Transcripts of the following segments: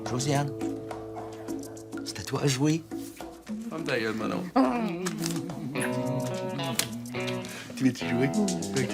Josiane, c'est à toi à jouer. Ferme ta gueule, Manon. Tu veux-tu jouer? OK.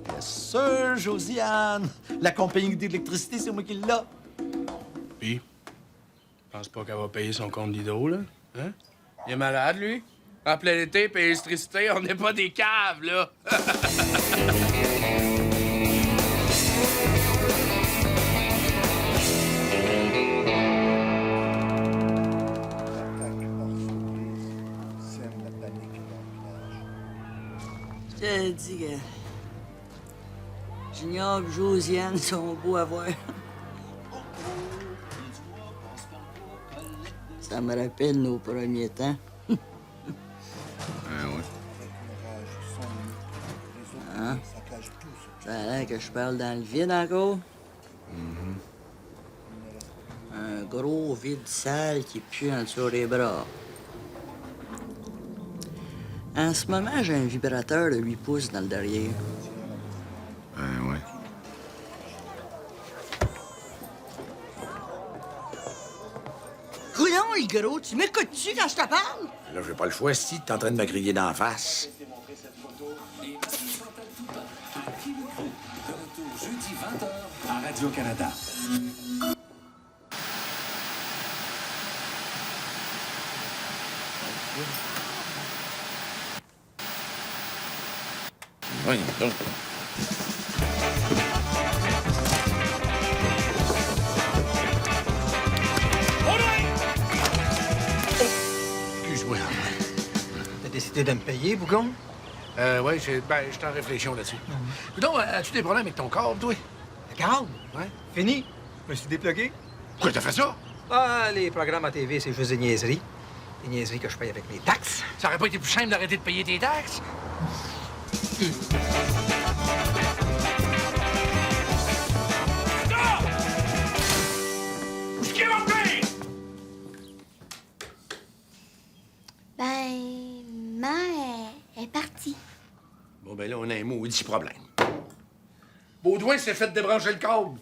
Bien sûr, Josiane. La compagnie d'électricité, c'est moi qui l'ai. Puis, pense pas qu'elle va payer son compte d'hydro, là? Hein? Il est malade, lui? En plein été, payer l'électricité, on n'est pas des caves, là! Je te dis que Junior et Josiane sont beaux à voir. Ça me rappelle nos premiers temps. Ah ouais? Hein? Ça a l'air que je parle dans le vide encore. Un gros vide sale qui pue en dessous des bras. En ce moment, j'ai un vibrateur de 8 pouces dans le derrière. Ah ouais? Couillon, le gros, tu m'écoutes-tu quand je te parle? Là, j'ai pas le choix, si t'es en train de me griller d'en face. Jeudi 20h à Radio-Canada. Oui, donc. Excuse-moi. T'as décidé de me payer, Bougon? Ouais, j'étais en réflexion là-dessus. Donc, as-tu des problèmes avec ton corps, toi? Le câble? Ouais. Fini. Je me suis déplugué. Pourquoi t'as fait ça? Ah, les programmes à TV, c'est juste des niaiseries. Des niaiseries que je paye avec mes taxes. Ça aurait pas été plus simple d'arrêter de payer tes taxes? Où est-ce qu'il est mon père? Ben, maman est partie. Bon, ben là, on a un maudit problème. Baudouin s'est fait débrancher le câble.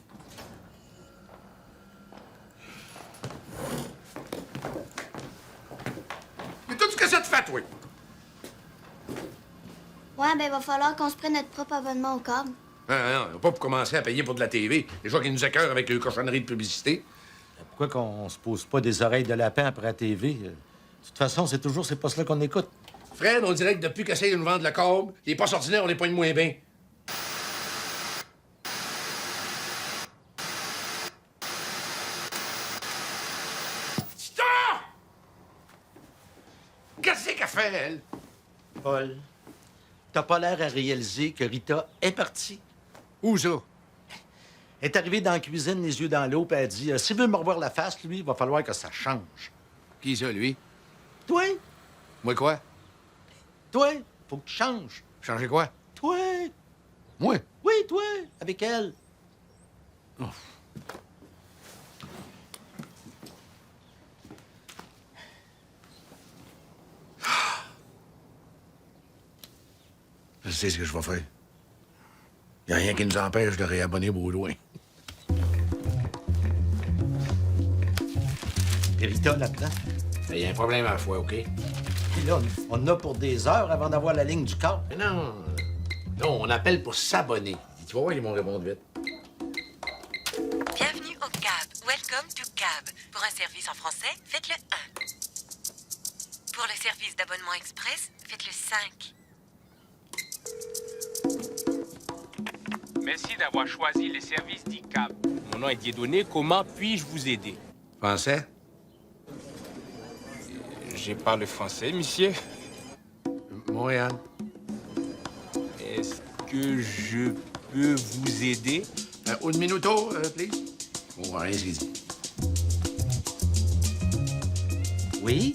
Mais tout ce que ça te fait, toi? Ouais, ben, va falloir qu'on se prenne notre propre abonnement au câble. Non, pas pour commencer à payer pour de la TV. Déjà qu'ils nous écœurent avec les cochonneries de publicité. Pourquoi qu'on se pose pas des oreilles de lapin après la TV? De toute façon, c'est toujours ces postes-là qu'on écoute. Fred, on dirait que depuis qu'essaye de nous vendre le câble, les postes ordinaires, on les pogne moins bien. Stop! Qu'est-ce qu'elle fait, elle? Paul, t'as pas l'air à réaliser que Rita est partie. Où ça? Elle est arrivée dans la cuisine, les yeux dans l'eau, puis elle a dit s'il veut me revoir la face, lui, il va falloir que ça change. Qui ça, lui? Toi, Moi quoi? toi, faut que tu changes. Changer quoi? Toi, Moi? oui, toi, avec elle. Je sais ce que je vais faire. Il n'y a rien qui nous empêche de réabonner Baudouin. Et Rita, là-dedans. Il y a un problème à la fois, OK? Puis là, on en a pour des heures avant d'avoir la ligne du corps. Mais non. Non, on appelle pour s'abonner. Tu vas voir, ils vont répondre vite. Bienvenue au CAB. Welcome to CAB. Pour un service en français, faites le 1. Pour le service d'abonnement express, faites le 5. Merci d'avoir choisi les services d'ICAB. Mon nom est Dieudonné. Comment puis-je vous aider? Français? Je parle français, monsieur. Montréal. Est-ce que je peux vous aider? Un minuto, please. Oh, rien, ce qu'il dit. Oui,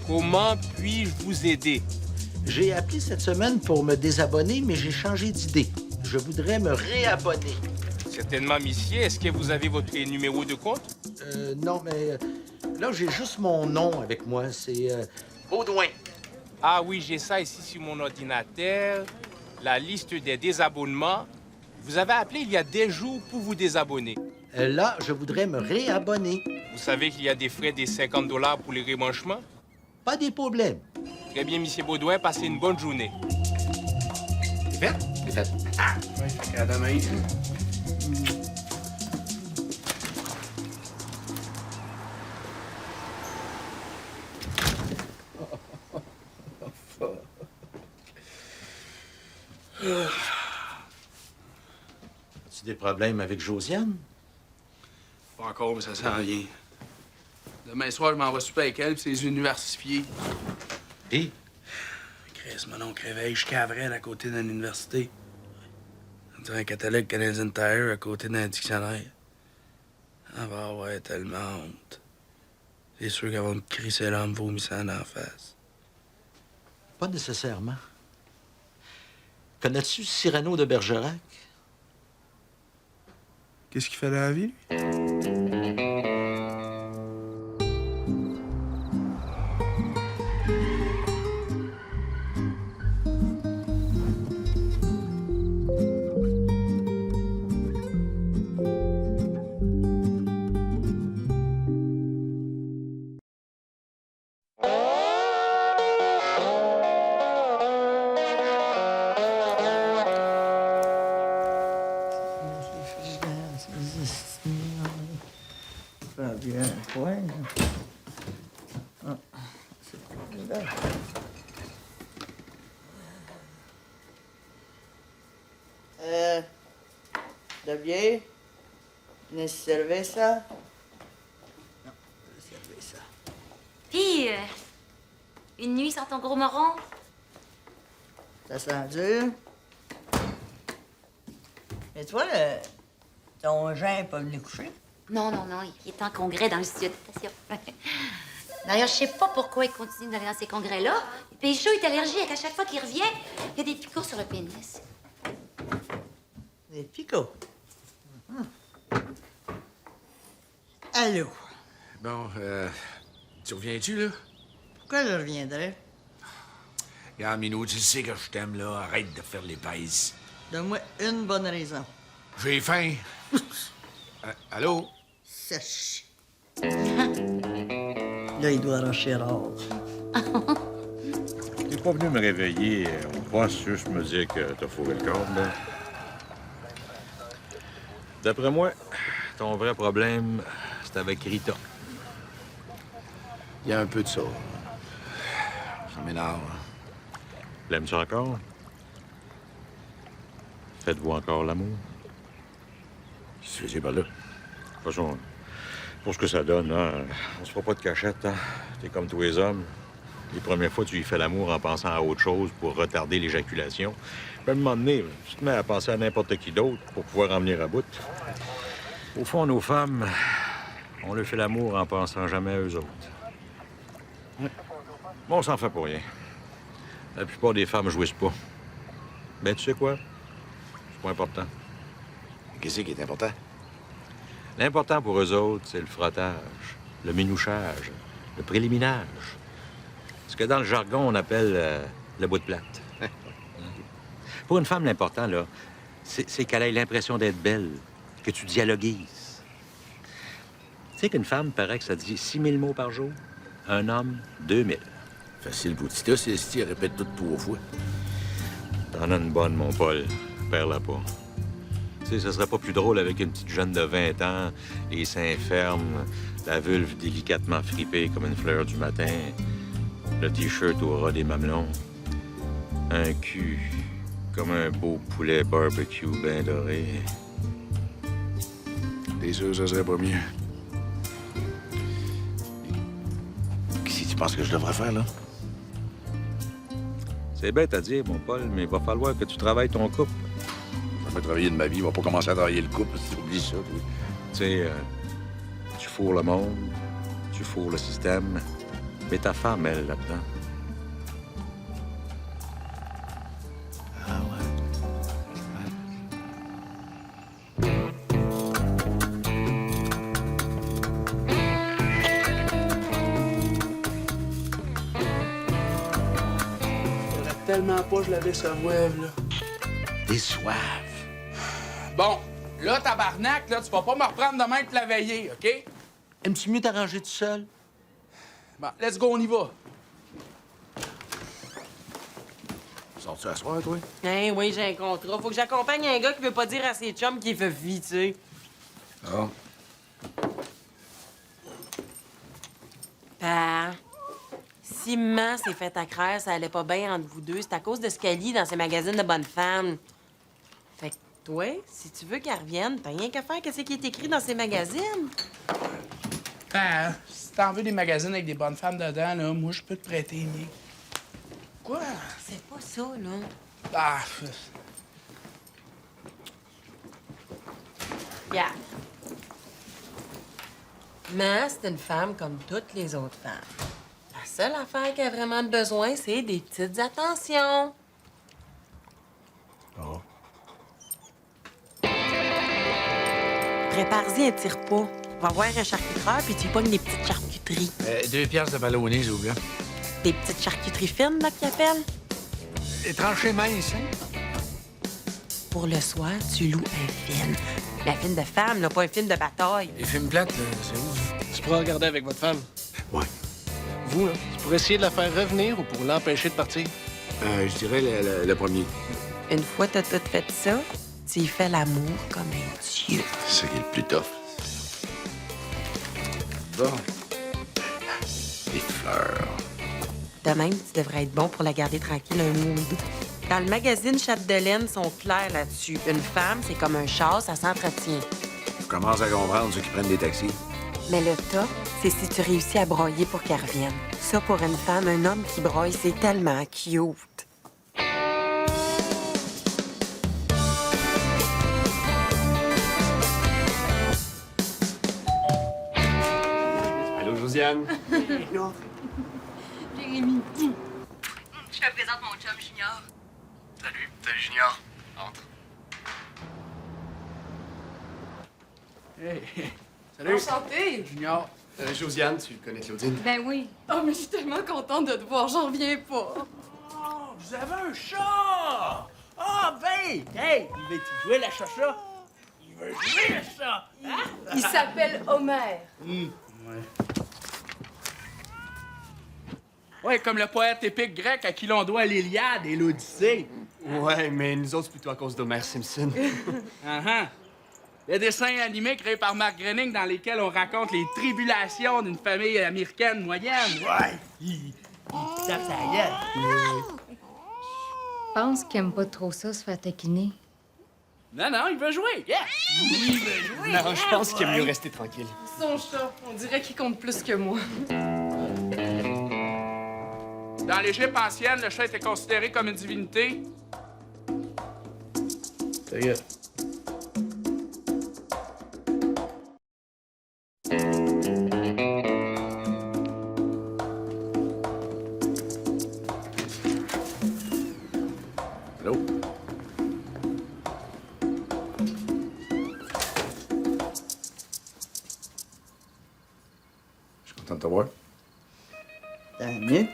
Comment puis-je vous aider? j'ai appelé cette semaine pour me désabonner, mais j'ai changé d'idée. Je voudrais me réabonner. Certainement, monsieur. Est-ce que vous avez votre numéro de compte? Non, mais là, j'ai juste mon nom avec moi. C'est Baudouin. Ah oui, j'ai ça ici sur mon ordinateur. La liste des désabonnements. Vous avez appelé il y a des jours pour vous désabonner. Là, je voudrais me réabonner. Vous savez qu'il y a des frais de 50 $ pour les remanchements? Pas des problèmes. Très bien, Monsieur Baudouin, passez une bonne journée. C'est fait? C'est fait. Ouais, fait qu'à demain. As-tu des problèmes avec Josiane? Pas encore, mais ça sent rien. Demain soir, je m'en vais souper avec elle, puis c'est les universifiés. Et? Chris, mon oncle réveille jusqu'à Avril à côté d'une université. On dirait un catalogue Canadian Tire à côté d'un dictionnaire. Elle va avoir tellement honte. C'est sûr qu'elle va me crisser l'âme vomissant en face. Pas nécessairement. Connais-tu Cyrano de Bergerac? Qu'est-ce qu'il fait dans la vie, lui? Pas bien, ouais. Ah, c'est pas grave. De bière? Une cerveza? Non, cerveza. Puis, une nuit sans ton gros moron? Ça sent dur. Mais toi, ton gendre est pas venu coucher? Non, non, non, il est en congrès dans le studio de station. D'ailleurs, je sais pas pourquoi il continue d'aller dans ces congrès-là. Puis Pécho est allergique. À chaque fois qu'il revient, il y a des picots sur le pénis. Des picots. Allô? Bon, tu reviens-tu, là? Pourquoi je reviendrais? Regarde, Minou, tu sais que je t'aime, là. Arrête de faire les paises. Donne-moi une bonne raison. J'ai faim. Allô? Sèche. Là, il doit arracher rare. T'es pas venu me réveiller. On pense juste me dire que t'as fourré le corps, là. D'après moi, ton vrai problème, c'est avec Rita. Il y a un peu de ça. Ça m'énerve. L'aimes-tu encore? Faites-vous encore l'amour? Qu'est-ce que tu veux dire par là? De toute façon, pour ce que ça donne, hein, on se fera pas de cachette, hein? T'es comme tous les hommes. Les premières fois, tu y fais l'amour en pensant à autre chose pour retarder l'éjaculation. Puis à un moment donné, tu te mets à penser à n'importe qui d'autre pour pouvoir en venir à bout. Au fond, nos femmes, on leur fait l'amour en pensant jamais à eux autres. Ouais. Bon, on s'en fait pour rien. La plupart des femmes jouissent pas. Ben, tu sais quoi? C'est pas important. Qu'est-ce qui est important? L'important pour eux autres, c'est le frottage, le minouchage, le préliminage. Ce que dans le jargon, on appelle le bout de plate. Pour une femme, l'important, là, c'est qu'elle ait l'impression d'être belle, que tu dialoguises. Tu sais qu'une femme, paraît que ça dit 6000 mots par jour. Un homme, 2000. Facile pour Tita, c'est si elle répète tout 3 fois. T'en as une bonne, mon Paul. Perds-la pas. Tu sais, ce serait pas plus drôle avec une petite jeune de 20 ans, les seins fermes, la vulve délicatement fripée comme une fleur du matin, le T-shirt au ras des mamelons, un cul comme un beau poulet barbecue bien doré. T'es sûr que ça serait pas mieux? Qu'est-ce que tu penses que je devrais faire, là? C'est bête à dire, mon Paul, mais il va falloir que tu travailles ton couple. Je vais travailler de ma vie, il va pas commencer à travailler le couple, si tu oublies ça, oui. Tu sais, tu fourres le monde, tu fourres le système, mais ta femme, elle, là-dedans. Ah ouais. tellement pas je la décevoive, là. Des soives. Bon, là, tabarnak, là, tu vas pas me reprendre demain pour la veiller, OK? Aimes-tu mieux t'arranger tout seul? Bon, let's go, on y va. Sors-tu à soir, toi? Hein, oui, j'ai un contrat. Faut que j'accompagne un gars qui veut pas dire à ses chums qu'il fait vie, tu sais. Ah. Père, si maman s'est fait à craire, ça allait pas bien entre vous deux. C'est à cause de ce qu'elle lit dans ses magazines de bonnes femmes. Fait que toi, si tu veux qu'elle revienne, t'as rien qu'à faire qu'est-ce qui est écrit dans ses magazines. Ben, si t'en veux des magazines avec des bonnes femmes dedans, là, moi, je peux te prêter les miens. Quoi? C'est pas ça, là. Ah, Regarde. Maman, c'est une femme comme toutes les autres femmes. La seule affaire qu'elle a vraiment besoin, c'est des petites attentions. Oh. Prépare-y un tire-pas. Va voir un charcuteur, puis tu y pognes des petites charcuteries. 2 piastres de ballonné, s'il vous plaît. Des petites charcuteries fines, là, qu'ils appellent. Les tranchées minces, hein? Pour le soir, tu loues un film. Un film de femme, là, pas un film de bataille. Les films plates, là, c'est où? Tu pourras regarder avec votre femme. Ouais. Vous, là, c'est pour essayer de la faire revenir ou pour l'empêcher de partir? Je dirais le premier. Une fois que t'as tout fait ça, tu y fais l'amour comme un dieu. C'est ça qui est le plus tough. Bon. Des fleurs. De même, tu devrais être bon pour la garder tranquille un mois ou deux. Dans le magazine Chatte de laine, sont clairs là-dessus. Une femme, c'est comme un char, ça s'entretient. Je commence à comprendre ceux qui prennent des taxis. Mais le top, c'est si tu réussis à broyer pour qu'elle revienne. Ça, pour une femme, un homme qui broye, c'est tellement cute. Allô, Josiane? Jérémy. Je te présente mon chum Junior. Salut Junior. Entre. Hey. Salut. Enchantée! Junior. Josiane, tu connais Claudine? Ben oui. Oh, mais je suis tellement contente de te voir, j'en reviens pas. Oh, vous avez un chat! Ah, ben! Hey, il veut-tu jouer la chacha? Il veut jouer la chat! Hein? Il s'appelle Homer. Ouais, comme le poète épique grec à qui l'on doit l'Iliade et l'Odyssée. Ouais, mais nous autres, c'est plutôt à cause d'Homer Simpson. Le dessin animé créé par Mark Groening dans lesquels on raconte les tribulations d'une famille américaine moyenne. Ouais! Il tape sa gueule. Je pense qu'il aime pas trop ça, se faire taquiner. Non, il veut jouer. Yeah! Il veut jouer. Non, je pense qu'il aime mieux rester tranquille. Son chat, on dirait qu'il compte plus que moi. Dans l'Égypte ancienne, le chat était considéré comme une divinité. Ta gueule. Allô? Je suis content de te voir. Tant mieux.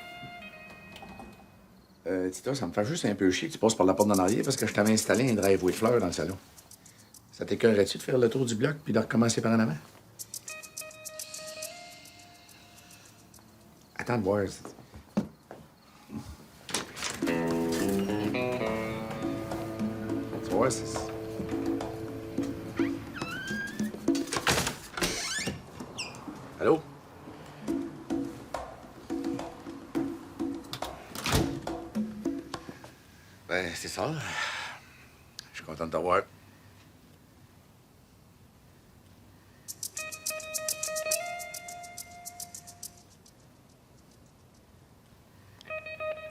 Tita, ça me fait juste un peu chier que tu passes par la porte d'en arrière parce que je t'avais installé un driveway de fleurs dans le salon. Ça t'écœurerait-tu de faire le tour du bloc puis de recommencer par en avant? Attends de voir. Tu vois, c'est... Allô? Ben, c'est ça. Je suis content de te voir.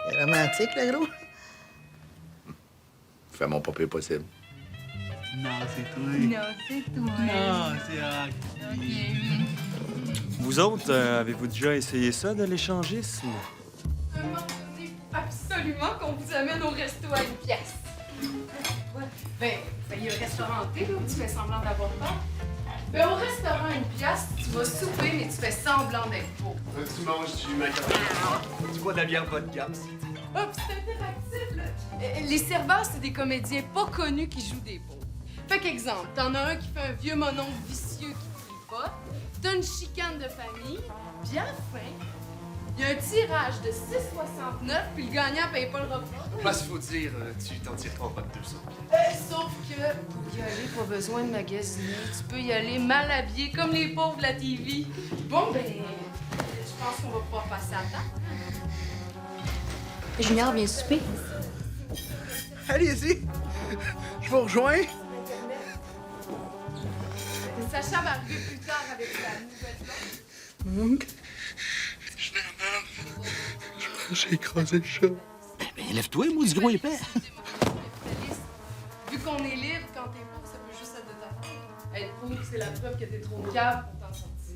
C'est romantique, le gros. Fais mon pas pire possible. Non, c'est toi. Non, c'est toi. Non, c'est Vous autres, avez-vous déjà essayé ça de l'échangisme? Demandez absolument qu'on vous amène au resto à une pièce. Ben, il y a un restaurant thé, là, où tu fais semblant d'avoir peur. Ben, au restaurant à une pièce, tu vas souper, mais tu fais semblant d'être pauvre. Tu manges du macaron. Tu bois de la bière vodka. Ah, puis c'est interactif, là. Les serveurs, c'est des comédiens pas connus qui jouent des pauvres. Fait qu'exemple, t'en as un qui fait un vieux mononcle vicieux qui crie pas, t'as une chicane de famille, puis à la fin, il y a un tirage de 6,69, puis le gagnant paye pas le repas. Parce qu'il faut dire, tu t'en tireras pas de 200. Sauf que pour y aller, pas besoin de magasiner. Tu peux y aller mal habillé, comme les pauvres de la TV. Bon, ben, je pense qu'on va pouvoir passer à table. Junior vient souper. Allez-y. Je vous rejoins. Sacha va arriver plus tard avec sa nouvelle blonde. J'ai écrasé le chat. Ben, lève-toi, maudit gros épais. Vu qu'on est libre, quand t'es pauvre, ça peut juste être de ta faute. Être pauvre, c'est la preuve que t'es trop cave pour t'en sortir.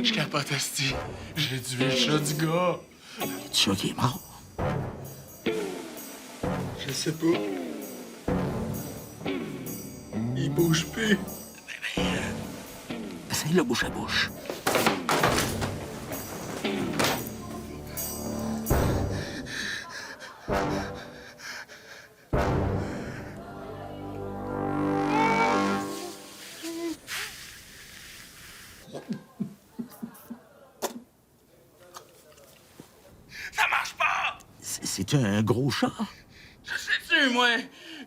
Je capote, asti. J'ai tué le chat du gars. Le chat qui est mort. Je sais pas. Il bouge plus. Essaye le bouche à bouche. Ça marche pas! C'est un gros chat. Je sais-tu, moi?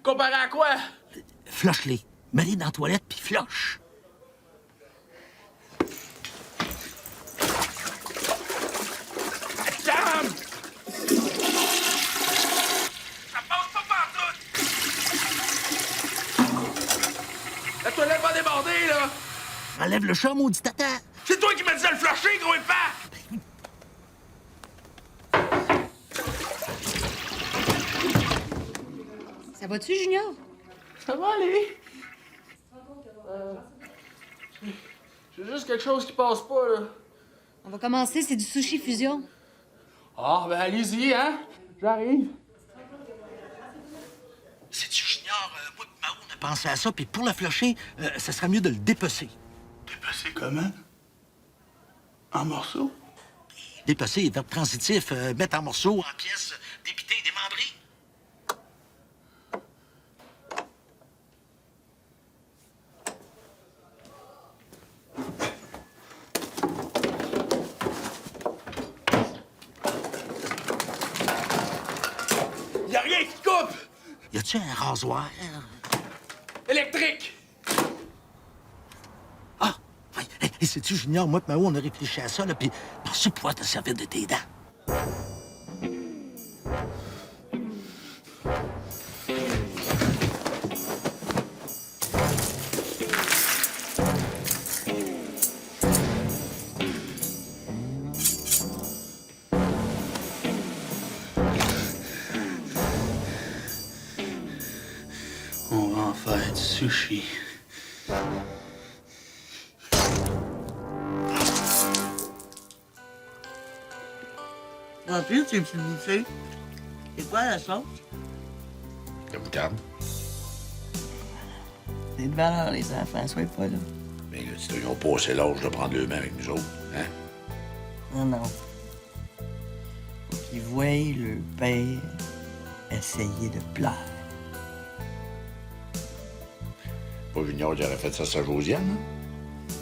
Comparé à quoi? Flush-les. Mets-les dans la toilette, puis flush. Calme! Ça passe pas partout! La toilette va déborder, là! Enlève le chat, maudit tata. C'est toi qui m'as dit de le flusher, gros épais! Ça va-tu, Junior? Ça va aller. J'ai juste quelque chose qui passe pas, là. On va commencer, c'est du sushi fusion. Ah, ben allez-y, hein? J'arrive. C'est-tu, Junior? Moi et Mao, on a pensé à ça, puis pour le flusher, ça serait mieux de le dépecer. Dépecer comment? En morceaux? Dépecer, verbe transitif, mettre en morceaux, en pièces, dépiter, démembrer. Y'a rien qui coupe! Y a-tu un rasoir? Électrique! Ah! Oui. Et sais-tu, Junior, moi et Mao, on a réfléchi à ça, là, puis penses-tu pouvoir te servir de tes dents? On va en faire du sushi. En plus, tu me bouffé. C'est quoi la sauce? La moutarde. C'est de valeur, les enfants, soyez pas là. Mais là, ils n'ont pas assez l'âge de prendre le bain avec nous autres, hein? Non, non. Faut qu'ils voient le père essayer de plaire. Pas Junior qui aurait fait ça à sa Josiane, hein?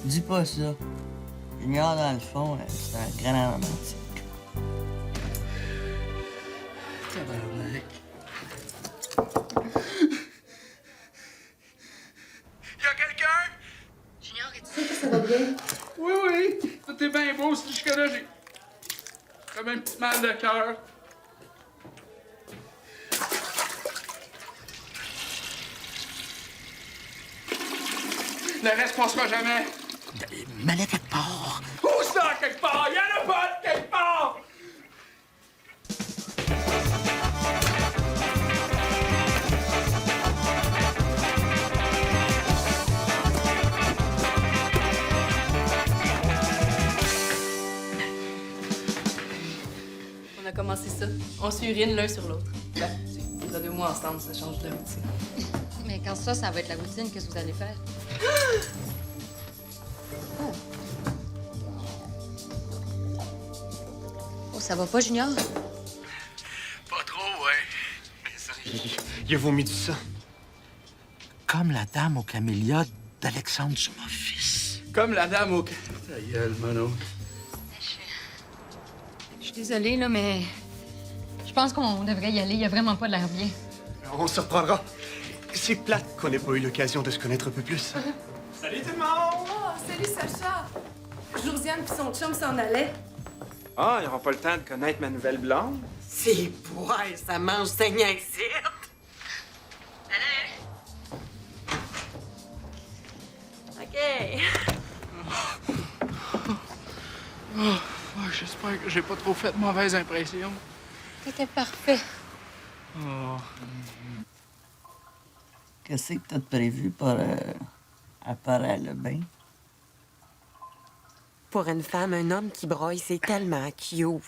Dis pas ça. Junior, dans le fond, c'est un grand romantique. Tabarnak. Y'a quelqu'un? Junior, es-tu sûr que ça va bien? Oui, oui. Tout est bien beau. Si jusque-là, j'ai comme un petit mal de cœur. Le reste passera jamais. Mets-les quelque part. Où ça, quelque part? Y'en a pas de quelque part! On a commencé ça. On s'urine l'un sur l'autre. Ben, c'est 2 mois ensemble, ça change de routine. Mais quand ça va être la routine, qu'est-ce que vous allez faire? ça va pas, Junior? Pas trop, ouais. Il a vomi du sang. Comme la dame aux camélias d'Alexandre Dumas fils. Comme la dame au... Ta gueule, Mono. Je suis désolée, là, mais je pense qu'on devrait y aller. Il y a vraiment pas l'air bien. On se reprendra. C'est plate qu'on n'ait pas eu l'occasion de se connaître un peu plus. Salut tout le monde! Oh, salut Sacha! Josiane et son chum s'en allaient. Ah, ils n'auront pas le temps de connaître ma nouvelle blonde? C'est ouais, ça mange saignant ici. OK. J'espère que j'ai pas trop fait de mauvaise impression. C'était parfait. Oh. Qu'est-ce que t'as de prévu pour apparaître le bain? Pour une femme, un homme qui broye, c'est tellement cute.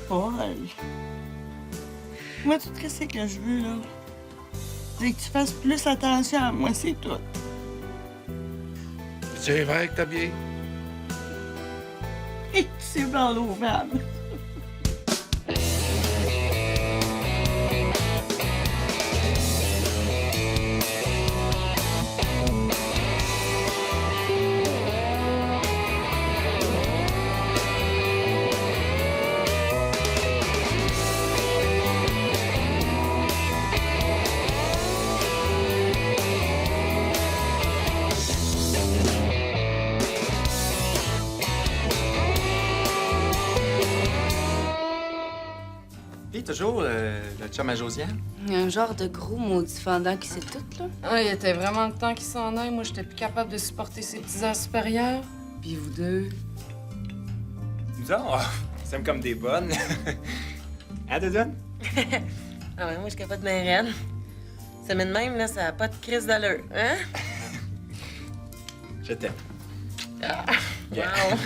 Paul. Moi, tout ce que je veux, là, c'est que tu fasses plus attention à moi, c'est tout. C'est vrai que t'as bien. Et que c'est dans l'eau, femme. Puis toujours le chum à Josiane? Il y a un genre de gros maudit fendant qui sait tout, là. Ah, il était vraiment le temps qu'il s'en aille. Moi, j'étais plus capable de supporter ses petits airs supérieurs. Puis vous deux. Nous autres, on s'aime comme des bonnes. Hein, Dodon? Ah ouais, moi, je suis capable de ma reine. Ça met de même, là, ça n'a pas de crise d'allure, hein? Je t'aime. Ah, wow.